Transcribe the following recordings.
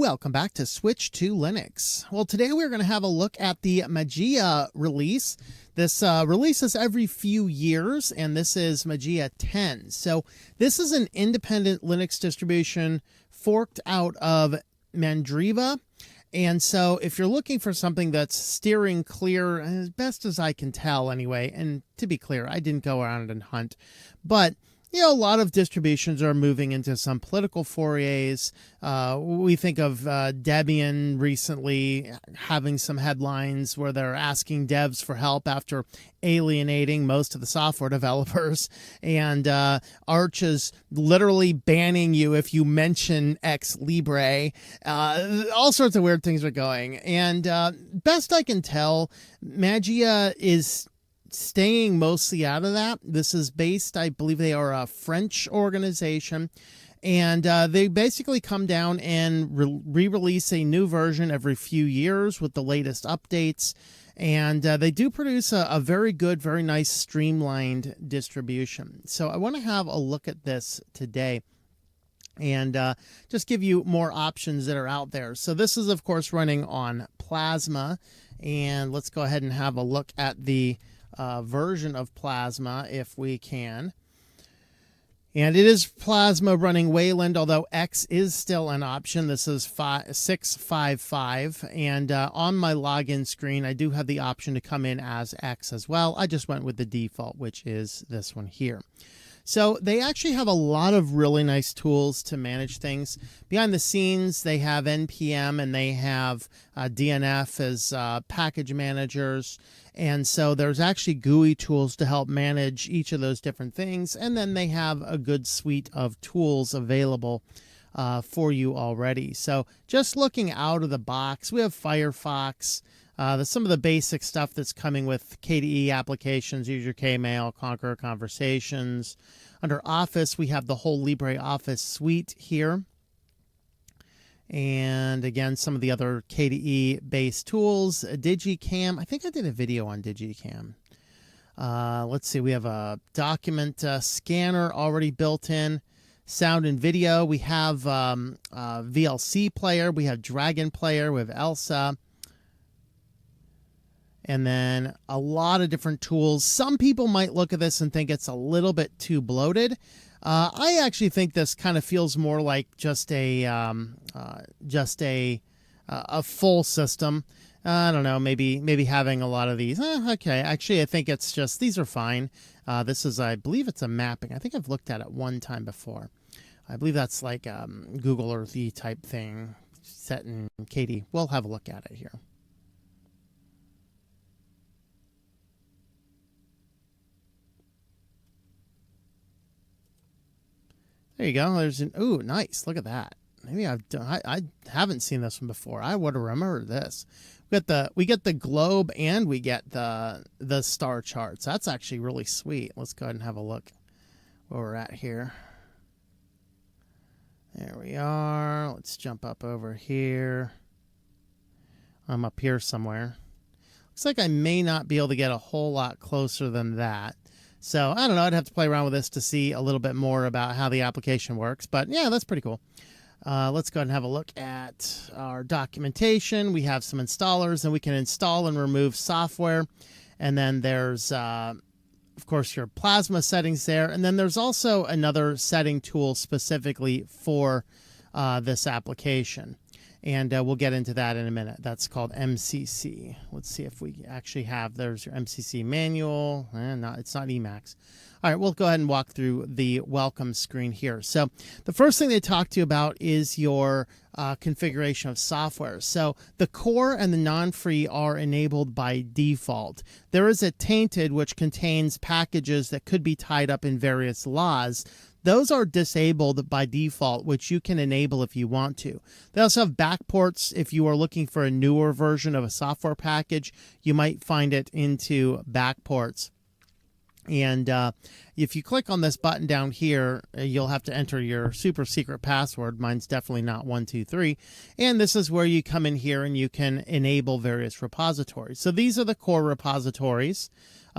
Welcome back to Switch to Linux. Well, today we're going to have a look at the Mageia release. This releases every few years, and this is Mageia 10. So this is an independent Linux distribution forked out of Mandriva. And so if you're looking for something that's steering clear, as best as I can tell anyway, and to be clear, I didn't go around and hunt, but a lot of distributions are moving into some political forays. We think of Debian recently having some headlines where they're asking devs for help after alienating most of the software developers. And Arch is literally banning you if you mention Ex Libre. All sorts of weird things are going. And best I can tell, Mageia is staying mostly out of that. This is based, I believe they are a French organization, and they basically come down and re-release a new version every few years with the latest updates. And they do produce a very good, very nice streamlined distribution. So I want to have a look at this today and just give you more options that are out there. So this is, of course, running on Plasma. And let's go ahead and have a look at the version of Plasma if we can. And it is Plasma running Wayland, although X is still an option. This is 655, and on my login screen I do have the option to come in as X as well. I just went with the default, which is this one here. So they actually have a lot of really nice tools to manage things. Behind the scenes, they have NPM and they have DNF as package managers. And so there's actually GUI tools to help manage each of those different things. And then they have a good suite of tools available for you already. So just looking out of the box, we have Firefox. Some of the basic stuff that's coming with KDE applications, use your Kmail, Conqueror Conversations. Under Office, we have the whole LibreOffice suite here. And again, some of the other KDE-based tools. Digicam, I think I did a video on Digicam. Let's see, we have a document scanner already built in. Sound and video, we have VLC player, we have Dragon player, we have Elsa. And then a lot of different tools. Some people might look at this and think it's a little bit too bloated. I actually think this kind of feels more like just a full system. I don't know, maybe having a lot of these. Okay, actually, I think it's just, these are fine. This is, I believe it's a mapping. I think I've looked at it one time before. I believe that's like Google Earthy type thing set in KDE. We'll have a look at it here. There you go. There's an, ooh, nice. Look at that. Maybe I haven't seen this one before. I would have remembered this. We get the globe and we get the star charts. That's actually really sweet. Let's go ahead and have a look where we're at here. There we are. Let's jump up over here. I'm up here somewhere. Looks like I may not be able to get a whole lot closer than that. So, I don't know, I'd have to play around with this to see a little bit more about how the application works. But, yeah, that's pretty cool. Let's go ahead and have a look at our documentation. We have some installers, and we can install and remove software. And then there's, of course, your Plasma settings there. And then there's also another setting tool specifically for this application. And we'll get into that in a minute. That's called MCC. Let's see if we actually have, there's your MCC manual. It's not Emacs. All right, we'll go ahead and walk through the welcome screen here. So the first thing they talk to you about is your configuration of software. So the core and the non-free are enabled by default. There is a tainted, which contains packages that could be tied up in various laws. Those are disabled by default, which you can enable if you want to. They also have backports. If you are looking for a newer version of a software package, you might find it into backports. And if you click on this button down here, you'll have to enter your super secret password. Mine's definitely not 123. And this is where you come in here and you can enable various repositories. So these are the core repositories.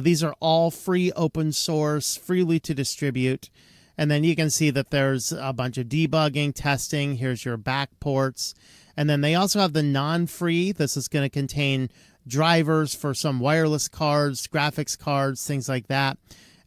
These are all free, open source, freely to distribute. And then you can see that there's a bunch of debugging, testing. Here's your backports. And then they also have the non-free. This is going to contain drivers for some wireless cards, graphics cards, things like that.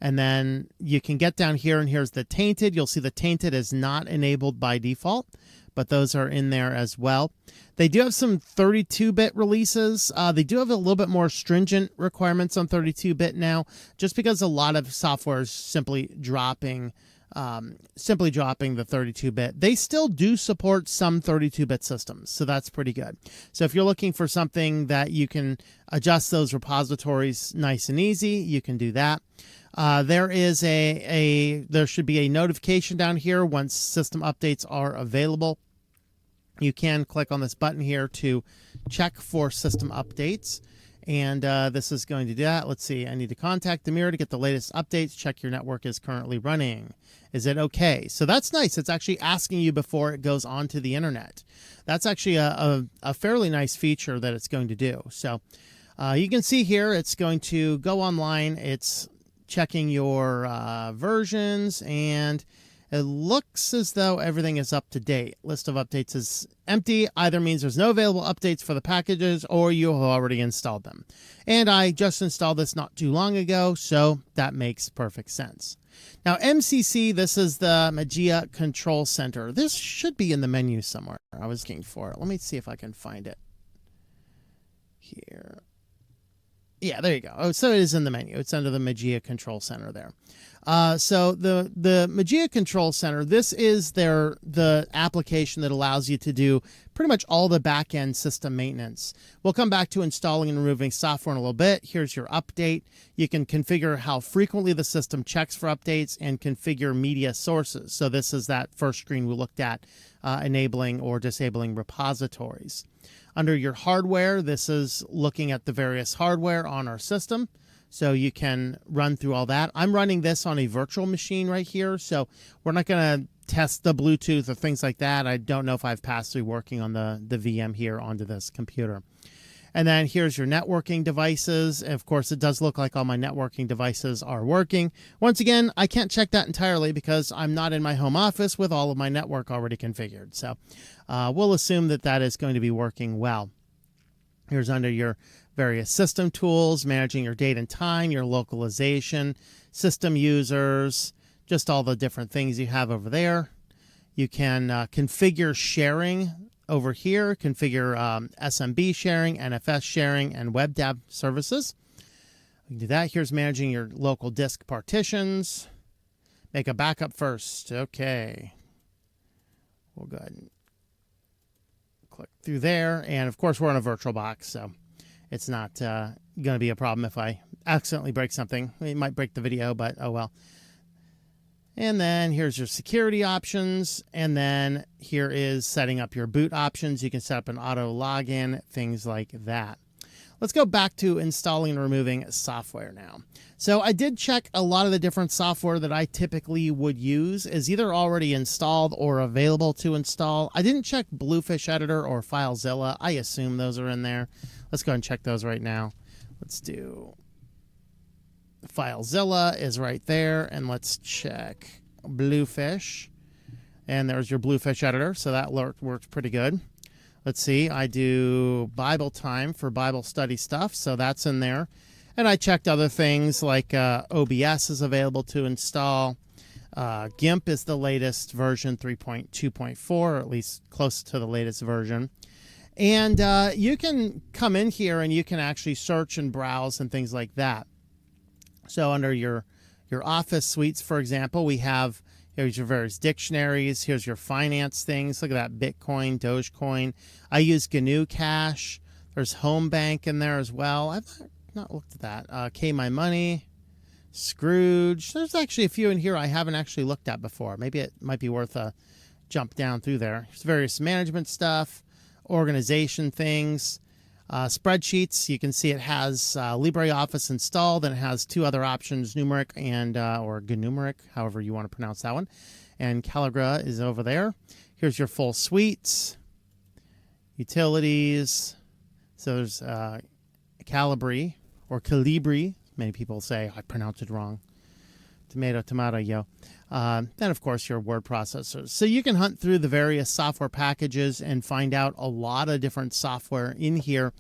And then you can get down here, and here's the tainted. You'll see the tainted is not enabled by default, but those are in there as well. They do have some 32-bit releases. They do have a little bit more stringent requirements on 32-bit now, just because a lot of software is simply dropping the 32-bit. They still do support some 32-bit systems, so that's pretty good. So if you're looking for something that you can adjust those repositories nice and easy, you can do that. There should be a notification down here once system updates are available. You can click on this button here to check for system updates. And this is going to do that. Let's see. I need to contact the mirror to get the latest updates. Check your network is currently running. Is it okay? So that's nice. It's actually asking you before it goes onto the internet. That's actually a fairly nice feature that it's going to do. So you can see here it's going to go online. It's checking your versions, and it looks as though everything is up to date. List of updates is empty. Either means there's no available updates for the packages, or you have already installed them. And I just installed this not too long ago, so that makes perfect sense. Now, MCC, this is the Mageia Control Center. This should be in the menu somewhere. I was looking for it. Let me see if I can find it here. Yeah, there you go. Oh, so it is in the menu. It's under the Mageia Control Center there. So the Mageia Control Center, this is the application that allows you to do pretty much all the back-end system maintenance. We'll come back to installing and removing software in a little bit. Here's your update. You can configure how frequently the system checks for updates and configure media sources. So this is that first screen we looked at, enabling or disabling repositories. Under your hardware, this is looking at the various hardware on our system. So you can run through all that. I'm running this on a virtual machine right here, so we're not going to test the Bluetooth or things like that. I don't know if I've passed through working on the VM here onto this computer. And then here's your networking devices. Of course, it does look like all my networking devices are working. Once again, I can't check that entirely because I'm not in my home office with all of my network already configured. So we'll assume that that is going to be working well. Here's under your various system tools, managing your date and time, your localization, system users, just all the different things you have over there. You can configure sharing over here, configure SMB sharing, NFS sharing, and WebDAV services. We can do that. Here's managing your local disk partitions. Make a backup first. Okay. We'll go ahead and click through there. And of course, we're on a virtual box, so it's not going to be a problem if I accidentally break something. It might break the video, but oh well. And then here's your security options. And then here is setting up your boot options. You can set up an auto login, things like that. Let's go back to installing and removing software now. So I did check a lot of the different software that I typically would use is either already installed or available to install. I didn't check Bluefish Editor or FileZilla. I assume those are in there. Let's go ahead and check those right now. Let's do FileZilla is right there, and let's check Bluefish. And there's your Bluefish editor, so that works pretty good. Let's see, I do Bible Time for Bible study stuff, so that's in there. And I checked other things like OBS is available to install. GIMP is the latest version, 3.2.4, or at least close to the latest version. And you can come in here and you can actually search and browse and things like that. So under your Office suites, for example, we have, here's your various dictionaries. Here's your finance things. Look at that, Bitcoin, Dogecoin. I use GNU Cash. There's Home Bank in there as well. I've not looked at that. My Money, Scrooge. There's actually a few in here I haven't actually looked at before. Maybe it might be worth a jump down through there. There's various management stuff, organization things. Spreadsheets, you can see it has LibreOffice installed, and it has two other options, numeric and or gnumeric, however you want to pronounce that one. And Calibra is over there. Here's your full suites, utilities. So there's Calibri or Calibri. Many people say I pronounced it wrong. tomato, yo. Then, of course, your word processors. So you can hunt through the various software packages and find out a lot of different software in here.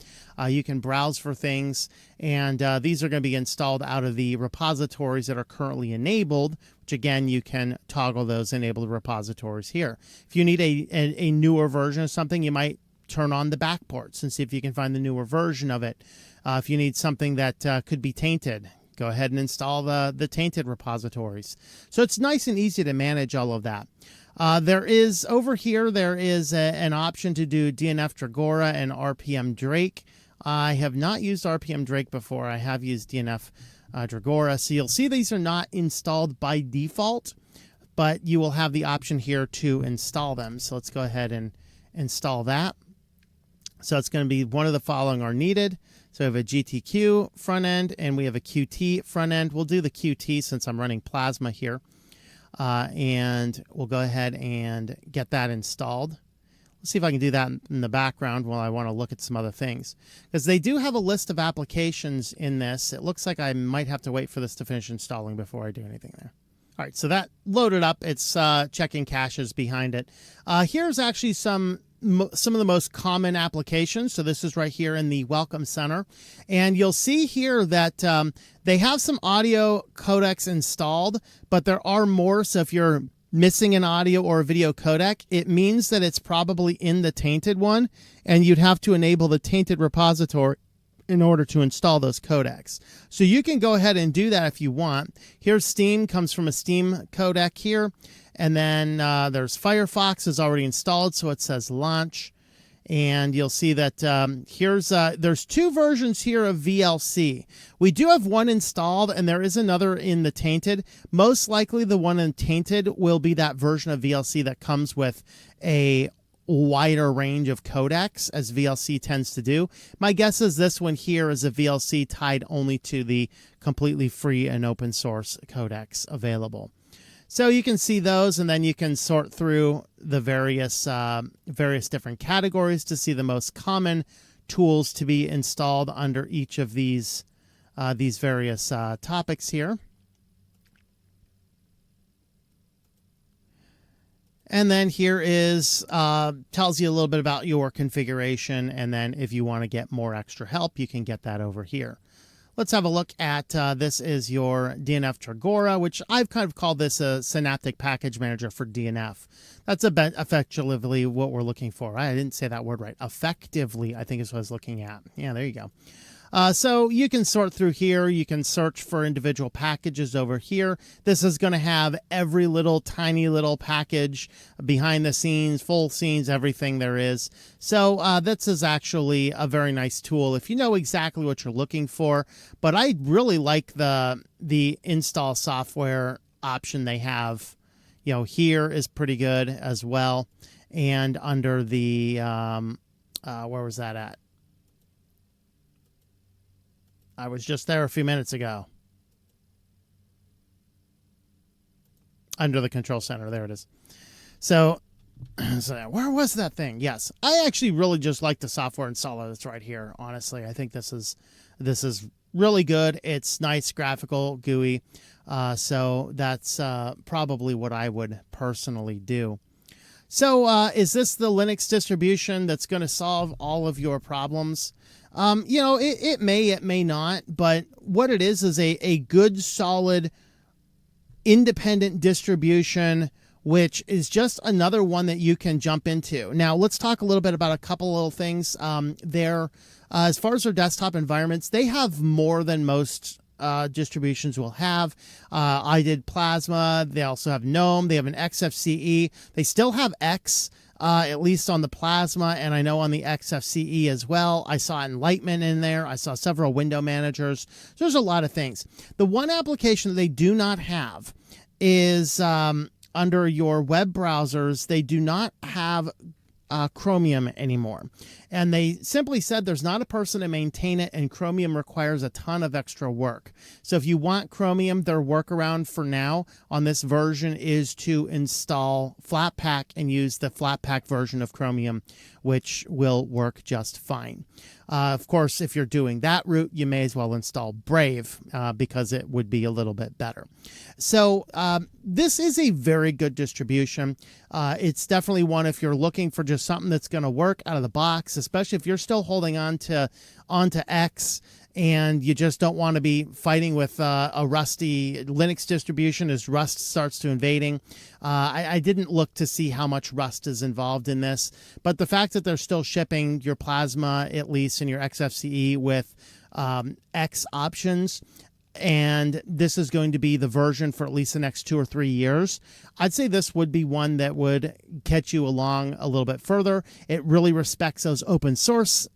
You can browse for things, and these are going to be installed out of the repositories that are currently enabled, which, again, you can toggle those enabled repositories here. If you need a newer version of something, you might turn on the backports and see if you can find the newer version of it. If you need something that could be tainted, go ahead and install the tainted repositories. So it's nice and easy to manage all of that. There is an option to do DNF Dragora and RPM Drake. I have not used RPM Drake before. I have used DNF Dragora. So you'll see these are not installed by default, but you will have the option here to install them. So let's go ahead and install that. So it's going to be one of the following are needed. So we have a GTQ front end and we have a QT front end. We'll do the QT since I'm running Plasma here. And we'll go ahead and get that installed. Let's see if I can do that in the background while I want to look at some other things. Because they do have a list of applications in this. It looks like I might have to wait for this to finish installing before I do anything there. All right, so that loaded up. It's checking caches behind it. Here's actually some of the most common applications. So this is right here in the Welcome Center. And you'll see here that they have some audio codecs installed, but there are more. So if you're missing an audio or a video codec, it means that it's probably in the tainted one, and you'd have to enable the tainted repository in order to install those codecs. So you can go ahead and do that if you want. Here's Steam, comes from a Steam codec here. And then there's Firefox is already installed, so it says launch. And you'll see that there's two versions here of VLC. We do have one installed, and there is another in the tainted. Most likely the one in tainted will be that version of VLC that comes with a wider range of codecs, as VLC tends to do. My guess is this one here is a VLC tied only to the completely free and open source codecs available. So you can see those, and then you can sort through the various different categories to see the most common tools to be installed under each of these various topics here. And then here is tells you a little bit about your configuration, and then if you want to get more extra help, you can get that over here. Let's have a look at this is your DNF Dragora, which I've kind of called this a synaptic package manager for DNF. That's effectively what we're looking for. I didn't say that word right. Effectively, I think is what I was looking at. Yeah, there you go. So you can sort through here. You can search for individual packages over here. This is going to have every little tiny little package behind the scenes, full scenes, everything there is. So this is actually a very nice tool if you know exactly what you're looking for. But I really like the install software option they have. You know, here is pretty good as well. And under the, where was that at? I was just there a few minutes ago. Under the control center. There it is. So where was that thing? Yes. I actually really just like the software installer that's right here. Honestly, I think this is really good. It's nice, graphical, GUI. So that's probably what I would personally do. So is this the Linux distribution that's going to solve all of your problems? You know, it may not, but what it is a good, solid, independent distribution, which is just another one that you can jump into. Now, let's talk a little bit about a couple little things. As far as their desktop environments, they have more than most distributions will have. I did Plasma. They also have GNOME. They have an XFCE. They still have X. At least on the Plasma, and I know on the XFCE as well. I saw Enlightenment in there. I saw several window managers. So there's a lot of things. The one application that they do not have is under your web browsers. They do not have Chromium anymore. And they simply said there's not a person to maintain it, and Chromium requires a ton of extra work. So if you want Chromium, their workaround for now on this version is to install Flatpak and use the Flatpak version of Chromium, which will work just fine. Of course, if you're doing that route, you may as well install Brave because it would be a little bit better. So this is a very good distribution. It's definitely one if you're looking for just something that's going to work out of the box, especially if you're still holding onto X and you just don't want to be fighting with a rusty Linux distribution as Rust starts to invading. I didn't look to see how much Rust is involved in this, but the fact that they're still shipping your Plasma, at least in your XFCE, with X options, and this is going to be the version for at least the next 2 or 3 years, I'd say this would be one that would catch you along a little bit further. It really respects those open source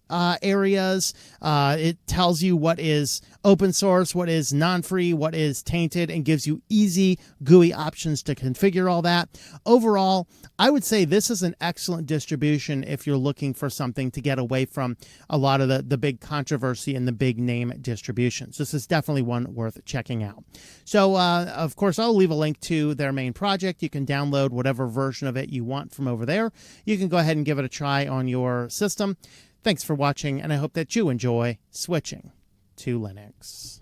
areas. It tells you what is open source, what is non-free, what is tainted, and gives you easy GUI options to configure all that. Overall, I would say this is an excellent distribution if you're looking for something to get away from a lot of the big controversy and the big name distributions. This is definitely one worth checking out. So, of course, I'll leave a link to their main project. You can download whatever version of it you want from over there. You can go ahead and give it a try on your system. Thanks for watching, and I hope that you enjoy switching to Linux.